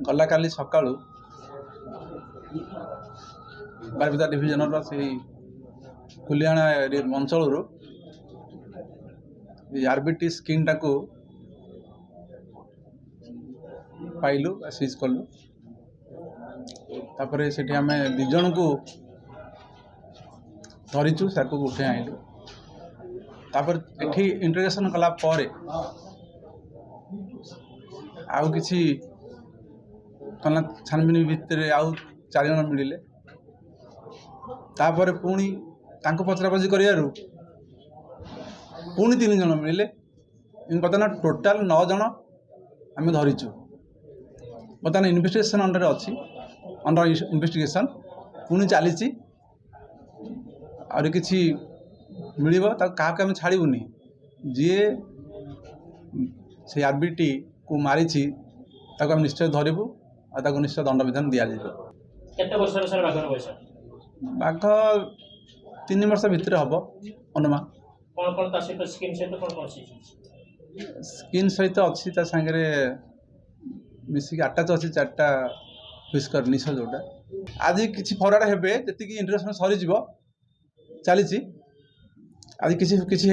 गला काली सका बारिपदा डिविजन से कुलियाणा अंचल आरबीटी स्किन टाको पाइलु सीज कलु तापर से आम दिज को धरीचु सर को उठे आइलु तापर एठी इंटरगेशन कला परे आउ किछि छानबिन भितर आउ 4 जन मिले तापर पुणी तांको पचरापची करियारु पुणी 3 जन मिले बर्तमान टोटाल 9 जन आम धरीचु। बर्तमान इन्वेस्टिगेशन अंडर अच्छी अंडर इन्वेस्टिगेशन पुणी चली और किसी मिल क्या आम छाड़बूनी जी से आरबीटी को मारी आम निश्चय धरबू और निश्चय दंड विधान दि बाघ 3 वर्ष भितर हम अनुमान स्किन सहित अच्छी सांगे मिसिक आटाच अच्छी 4टा व्हिस्कर निश जोटा आज किसी फरवर्ड हेबे जी इंटरव्यू सरीज चली आज किसी